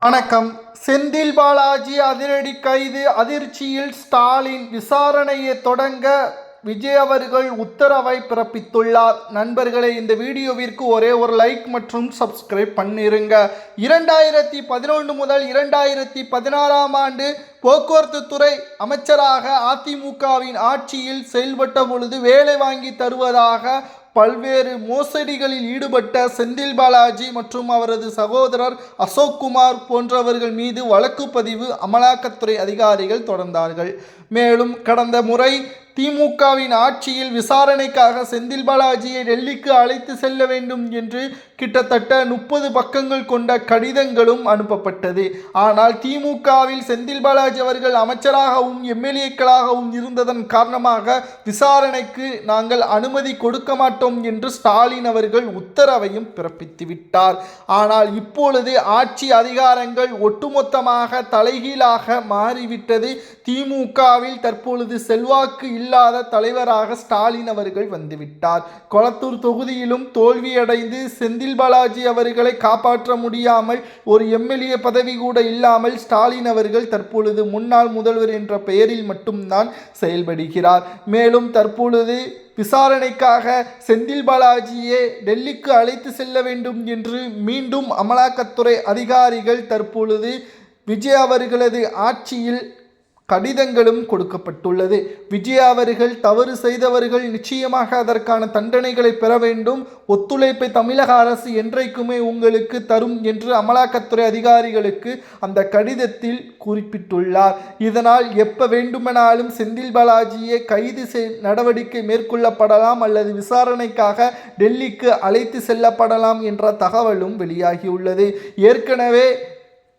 வணக்கம். செந்தில் பாலாஜி அதிரடி கைது, அதிர்ச்சியில் ஸ்டாலின். விசாரணையை தொடங்க விஜய் அவர்கள் உத்தரவை பிறப்பித்துள்ளார். நண்பர்களே, இந்த வீடியோவிற்கு ஒரே ஒரு லைக் மற்றும் சப்ஸ்கிரைப் பண்ணிருங்க. 2011 முதல் 2016 ஆண்டு போக்குவரத்து துறை அமைச்சராக அதிமுகவின் ஆட்சியில் செயல்பட்ட பொழுது வேலை வாங்கி தருவதாக பல்வேறு மோசடிகளில் ஈடுபட்ட செந்தில் பாலாஜி மற்றும் அவரது சகோதரர் அசோக்குமார் போன்றவர்கள் மீது வழக்கு பதிவு அமலாக்கத்துறை அதிகாரிகள் தொடர்ந்தார்கள். மேலும் கடந்த முறை திமுகவின் ஆட்சியில் விசாரணைக்காக செந்தில் பாலாஜியை டெல்லிக்கு அழைத்து செல்ல வேண்டும் என்று கிட்டத்தட்ட 30 பக்கங்கள் கொண்ட கடிதங்களும் அனுப்பப்பட்டது. ஆனால் திமுகவில் செந்தில் பாலாஜி அவர்கள் அமைச்சராகவும் எம்எல்ஏக்களாகவும் இருந்ததன் காரணமாக விசாரணைக்கு நாங்கள் அனுமதி கொடுக்க மாட்டோம் என்று ஸ்டாலின் அவர்கள் உத்தரவையும் பிறப்பித்து விட்டார். ஆனால் இப்பொழுது ஆட்சி அதிகாரங்கள் ஒட்டுமொத்தமாக தலைகீழாக மாறிவிட்டது. திமுகவில் தற்பொழுது செல்வாக்கு இல்லாத தலைவராக ஸ்டாலின் அவர்கள் வந்துவிட்டார். கொளத்தூர் தொகுதியிலும் தோல்வியடைந்து செந்தில் பாலாஜி அவர்களை காப்பாற்ற முடியாமல் ஒரு எம்எல்ஏ பதவி கூட இல்லாமல் ஸ்டாலின் அவர்கள் தற்பொழுது முன்னாள் முதல்வர் என்ற பெயரில் மட்டும்தான் செயல்படுகிறார். மேலும் தற்பொழுது விசாரணைக்காக செந்தில் பாலாஜியை டெல்லிக்கு அழைத்து செல்ல வேண்டும் என்று மீண்டும் அமலாக்கத்துறை அதிகாரிகள் தற்பொழுது விஜய் அவர்களது ஆட்சியில் கடிதங்களும் கொடுக்கப்பட்டுள்ளது. விஜய் அவர்கள் தவறு செய்தவர்கள் நிச்சயமாக அதற்கான தண்டனைகளை பெற வேண்டும். ஒத்துழைப்பை தமிழக அரசு என்றைக்குமே உங்களுக்கு தரும் என்று அமலாக்கத்துறை அதிகாரிகளுக்கு அந்த கடிதத்தில் குறிப்பிட்டுள்ளார். இதனால் எப்ப வேண்டுமானாலும் செந்தில் பாலாஜியை கைது நடவடிக்கை மேற்கொள்ளப்படலாம் அல்லது விசாரணைக்காக டெல்லிக்கு அழைத்து செல்லப்படலாம் என்ற தகவலும் வெளியாகியுள்ளது. ஏற்கனவே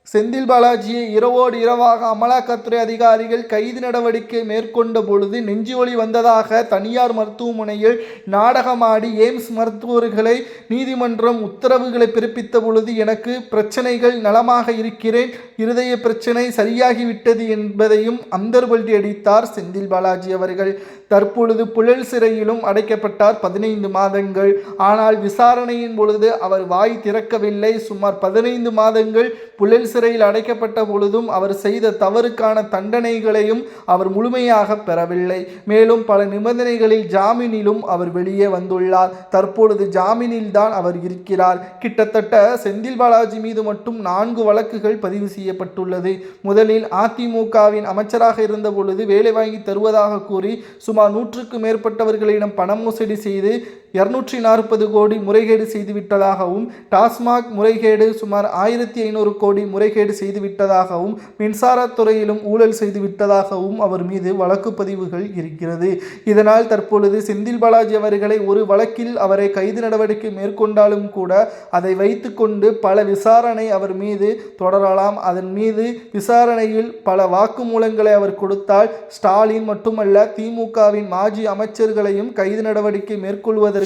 செந்தில் பாலாஜியை இரவோடு இரவாக அமலாக்கத்துறை அதிகாரிகள் கைது நடவடிக்கை மேற்கொண்ட பொழுது நெஞ்சுவலி வந்ததாக தனியார் மருத்துவமனையில் நாடகமாடி எய்ம்ஸ் மருத்துவர்களை நீதிமன்றம் உத்தரவுகளை பிறப்பித்த பொழுது எனக்கு பிரச்சனைகள் நலமாக இருக்கிறேன், இருதய பிரச்சனை சரியாகிவிட்டது என்பதையும் அந்தர்பல்டி அடித்தார் செந்தில் பாலாஜி அவர்கள். தற்பொழுது புழல் சிறையிலும் அடைக்கப்பட்டார் 15 மாதங்கள். ஆனால் விசாரணையின் பொழுது அவர் வாய் திறக்கவில்லை. சுமார் 15 மாதங்கள் புழல் சிறையில் அடைக்கப்பட்ட பொழுதும் அவர் செய்த தவறுக்கான தண்டனைகளையும் அவர் முழுமையாக பெறவில்லை. மேலும் பல நிபந்தனைகளில் ஜாமீனிலும் அவர் வெளியே வந்துள்ளார். தற்பொழுது ஜாமீனில் தான் அவர் இருக்கிறார். கிட்டத்தட்ட செந்தில் பாலாஜி மீது மட்டும் 4 வழக்குகள் பதிவு செய்யப்பட்டுள்ளது. முதலில் அதிமுகவின் அமைச்சராக இருந்த பொழுது வேலை வாங்கி தருவதாக கூறி சுமார் 100க்கும் மேற்பட்டவர்களிடம் பண மோசடி செய்து 240 கோடி முறைகேடு செய்துவிட்டதாகவும், டாஸ்மாக் முறைகேடு சுமார் 1500 கோடி முறைகேடு செய்துவிட்டதாகவும், மின்சாரத்துறையிலும் ஊழல் செய்துவிட்டதாகவும் அவர் மீது வழக்கு பதிவுகள் இருக்கிறது. இதனால் தற்பொழுது செந்தில் பாலாஜி அவர்களை ஒரு வழக்கில் அவரை கைது நடவடிக்கை மேற்கொண்டாலும் கூட அதை வைத்துக்கொண்டு பல விசாரணை அவர் மீது தொடரலாம். அதன் மீது விசாரணையில் பல வாக்குமூலங்களை அவர் கொடுத்தால் ஸ்டாலின் மட்டுமல்ல திமுகவின் மாஜி அமைச்சர்களையும் கைது நடவடிக்கை மேற்கொள்வதற்கு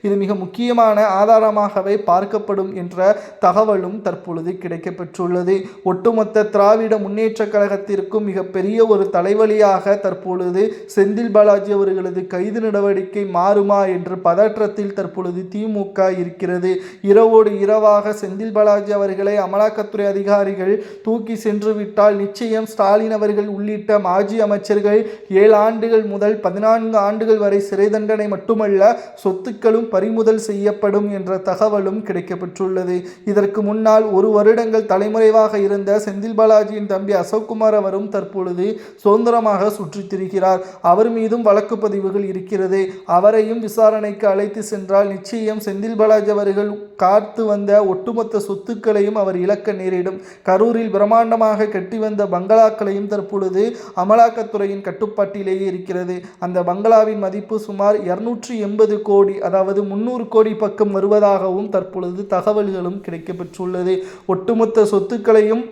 இது மிக முக்கியமான ஆதாரமாகவே பார்க்கப்படும் என்ற தகவலும் தற்பொழுது கிடைக்கப்பெற்றுள்ளது. ஒட்டுமொத்த திராவிட முன்னேற்ற கழகத்திற்கும் மிகப்பெரிய ஒரு தலைவலியாக தற்பொழுது செந்தில் பாலாஜி அவர்களது கைது நடவடிக்கை மாறுமா என்ற பதற்றத்தில் தற்பொழுது திமுக இருக்கிறது. இரவோடு இரவாக செந்தில் பாலாஜி அவர்களை அமலாக்கத்துறை அதிகாரிகள் தூக்கி சென்று விட்டால் நிச்சயம் ஸ்டாலின் அவர்கள் உள்ளிட்ட மாஜி அமைச்சர்கள் 7 ஆண்டுகள் முதல் 14 ஆண்டுகள் வரை சிறை தண்டனை மட்டுமல்ல சொத்துக்களும் பறிமுதல் செய்யப்படும் என்ற தகவலும் கிடைக்கப்பெற்றுள்ளது. இதற்கு முன்னால் 1 வருடங்கள் தலைமறைவாக இருந்த செந்தில் பாலாஜியின் தம்பி அசோக்குமார் அவரும் தற்பொழுது சுதந்திரமாக சுற்றித் திரிகிறார். அவர் மீதும் வழக்கு பதிவுகள் இருக்கிறது. அவரையும் விசாரணைக்கு அழைத்து சென்றால் நிச்சயம் செந்தில் பாலாஜி அவர்கள் காத்து வந்த ஒட்டுமொத்த சொத்துக்களையும் அவர் இழக்க நேரிடும். கரூரில் பிரம்மாண்டமாக கட்டி வந்த பங்களாக்களையும் தற்பொழுது அமலாக்கத்துறையின் கட்டுப்பாட்டிலேயே இருக்கிறது. அந்த பங்களாவின் மதிப்பு சுமார் 280 கோடி, அதாவது 300 கோடி பக்கம் வருவதாகவும் தற்பொழுது தகவல்களும் கிடைக்கப்பெற்றுள்ளது. ஒட்டுமொத்த சொத்துக்களையும்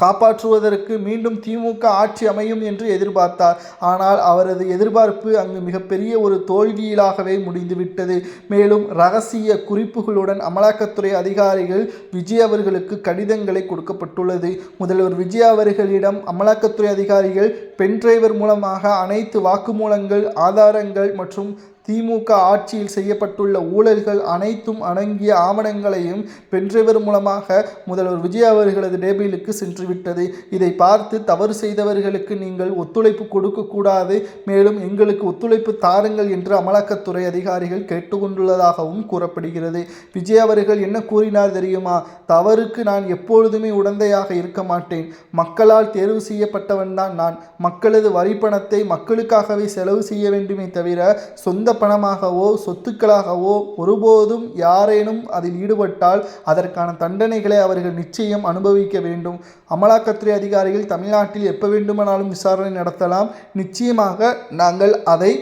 காப்பாற்றுவதற்கு மீண்டும் திமுக ஆட்சி அமையும் என்று எதிர்பார்த்தார். ஆனால் அவரது எதிர்பார்ப்பு அங்கு மிகப்பெரிய ஒரு தோல்வியிலாகவே முடிந்துவிட்டது. மேலும் இரகசிய குறிப்புகளுடன் அமலாக்கத்துறை அதிகாரிகள் விஜய் அவர்களுக்கு கடிதங்களை கொடுக்கப்பட்டுள்ளது. முதல்வர் விஜய் அவர்களிடம் அமலாக்கத்துறை அதிகாரிகள் பென்டிரைவர் மூலமாக அனைத்து வாக்குமூலங்கள், ஆதாரங்கள் மற்றும் திமுக ஆட்சியில் செய்யப்பட்டுள்ள ஊழல்கள் அனைத்தும் அடங்கிய ஆவணங்களையும் பென்டிரைவர் மூலமாக முதல்வர் விஜய் அவர்களது டேபிளுக்கு சென்றுவிட்டது. இதை பார்த்து தவறு செய்தவர்களுக்கு நீங்கள் ஒத்துழைப்பு கொடுக்கக்கூடாது, மேலும் எங்களுக்கு ஒத்துழைப்பு தாருங்கள் என்று அமலாக்கத்துறை அதிகாரிகள் கேட்டுக்கொண்டுள்ளதாகவும் கூறப்படுகிறது. விஜய் அவர்கள் என்ன கூறினார் தெரியுமா? தவறுக்கு நான் எப்பொழுதுமே உடந்தையாக இருக்க மாட்டேன். மக்களால் தேர்வு செய்யப்பட்டவன் தான் நான். மக்களது வரிப்பணத்தை மக்களுக்காகவே செலவு செய்ய வேண்டுமே தவிர சொந்த பணமாகவோ சொத்துக்களாகவோ ஒருபோதும் யாரேனும் அதில் ஈடுபட்டால் அதற்கான தண்டனைகளை அவர்கள் நிச்சயம் அனுபவிக்க வேண்டும். அமலாக்கத்துறை அதிகாரிகள் தமிழ்நாட்டில் எப்போ வேண்டுமானாலும் விசாரணை நடத்தலாம். நிச்சயமாக நாங்கள் அதை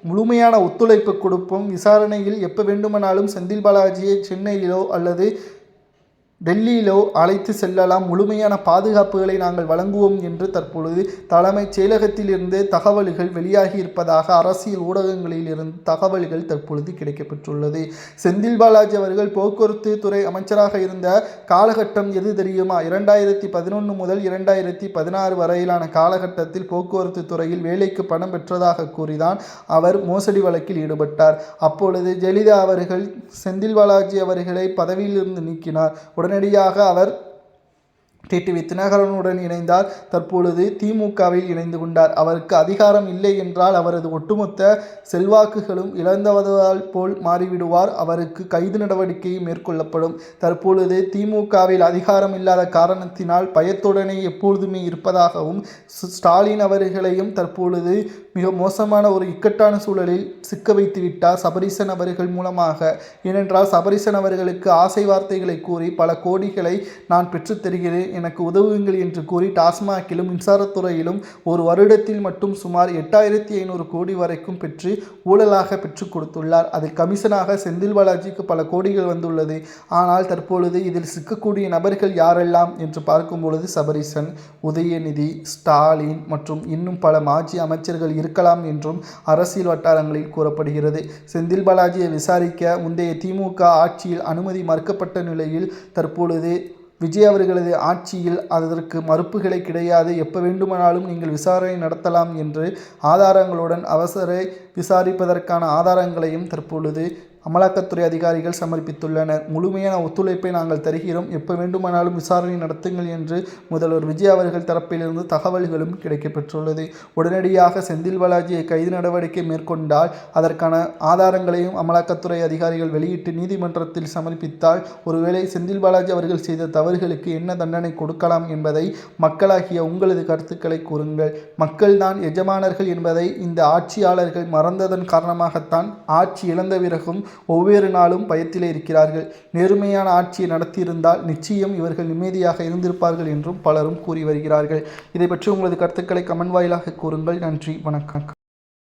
முழுமையான ஒத்துழைப்பு கொடுப்போம். விசாரணையில் எப்போ வேண்டுமானாலும் செந்தில் பாலாஜியை சென்னையிலோ அல்லது டெல்லியிலோ அழைத்து செல்லலாம். முழுமையான பாதுகாப்புகளை நாங்கள் வழங்குவோம் என்று தற்பொழுது தலைமைச் செயலகத்திலிருந்து தகவல்கள் வெளியாகி இருப்பதாக அரசியல் ஊடகங்களில் இருந்து தகவல்கள் தற்பொழுது கிடைக்கப்பெற்றுள்ளது. செந்தில் பாலாஜி அவர்கள் போக்குவரத்து துறை அமைச்சராக இருந்த காலகட்டம் எது தெரியுமா? 2011 முதல் 2016 வரையிலான காலகட்டத்தில் போக்குவரத்து துறையில் வேலைக்கு பணம் பெற்றதாக கூறிதான் அவர் மோசடி வழக்கில் ஈடுபட்டார். அப்பொழுது ஜெயலலிதா அவர்கள் செந்தில் பாலாஜி அவர்களை பதவியிலிருந்து நீக்கினார். உடனடியாக அவர் டிடிவி தினகரனுடன் இணைந்தார். தற்பொழுது திமுகவில் இணைந்து கொண்டார். அவருக்கு அதிகாரம் இல்லை என்றால் அவரது ஒட்டுமொத்த செல்வாக்குகளும் இழந்தவதால் போல் மாறிவிடுவார். அவருக்கு கைது நடவடிக்கையும் மேற்கொள்ளப்படும். தற்பொழுது திமுகவில் அதிகாரம் இல்லாத காரணத்தினால் பயத்துடனே எப்பொழுதுமே இருப்பதாகவும் ஸ்டாலின் அவர்களையும் தற்பொழுது மிக மோசமான ஒரு இக்கட்டான சூழலில் சிக்க வைத்து விட்டார் சபரீசன் அவர்கள் மூலமாக. ஏனென்றால் சபரீசன் அவர்களுக்கு ஆசை வார்த்தைகளை கூறி பல கோடிகளை நான் பெற்றுத் தருகிறேன், எனக்கு உதவுங்கள் என்று கூறி டாஸ்மாகிலும் மின்சாரத்துறையிலும் ஒரு வருடத்தில் மட்டும் சுமார் 8500 கோடி வரைக்கும் பெற்று ஊழலாக பெற்றுக் கொடுத்துள்ளார். அதில் கமிஷனாக செந்தில் பாலாஜிக்கு பல கோடிகள் வந்துள்ளது. ஆனால் தற்பொழுது இதில் சிக்கக்கூடிய நபர்கள் யாரெல்லாம் என்று பார்க்கும்பொழுது சபரீசன், உதயநிதி, ஸ்டாலின் மற்றும் இன்னும் பல மாஜி அமைச்சர்கள் இருக்கலாம் என்றும் அரசியல் வட்டாரங்களில் கூறப்படுகிறது. செந்தில் பாலாஜியை விசாரிக்க முந்தைய திமுக ஆட்சியில் அனுமதி மறுக்கப்பட்ட நிலையில் தற்பொழுது விஜய் அவர்களது ஆட்சியில் அதற்கு மறுப்புகளை கிடையாது, எப்போ வேண்டுமானாலும் நீங்கள் விசாரணை நடத்தலாம் என்று ஆதாரங்களுடன் அவசர விசாரிப்பதற்கான ஆதாரங்களையும் தற்பொழுது அமலாக்கத்துறை அதிகாரிகள் சமர்ப்பித்துள்ளனர். முழுமையான ஒத்துழைப்பை நாங்கள் தருகிறோம், எப்போ வேண்டுமானாலும் விசாரணை நடத்துங்கள் என்று முதல்வர் விஜய் அவர்கள் தரப்பிலிருந்து தகவல்களும் கிடைக்கப்பெற்றுள்ளது. உடனடியாக செந்தில் பாலாஜியை கைது நடவடிக்கை மேற்கொண்டால் அதற்கான ஆதாரங்களையும் அமலாக்கத்துறை அதிகாரிகள் வெளியிட்டு நீதிமன்றத்தில் சமர்ப்பித்தால் ஒருவேளை செந்தில் பாலாஜி அவர்கள் செய்த தவறுகளுக்கு என்ன தண்டனை கொடுக்கலாம் என்பதை மக்களாகிய உங்களது கருத்துக்களை கூறுங்கள். மக்கள்தான் எஜமானர்கள் என்பதை இந்த ஆட்சியாளர்கள் மறந்ததன் காரணமாகத்தான் ஆட்சி இழந்த பிறகும் ஒவ்வொரு நாளும் பயத்திலே இருக்கிறார்கள். நேர்மையான ஆட்சியை நடத்தியிருந்தால் நிச்சயம் இவர்கள் நிம்மதியாக இருந்திருப்பார்கள் என்றும் பலரும் கூறி வருகிறார்கள். இதை பற்றி உங்களது கருத்துக்களை கமெண்ட் வாயிலாக கூறுங்கள். நன்றி, வணக்கம்.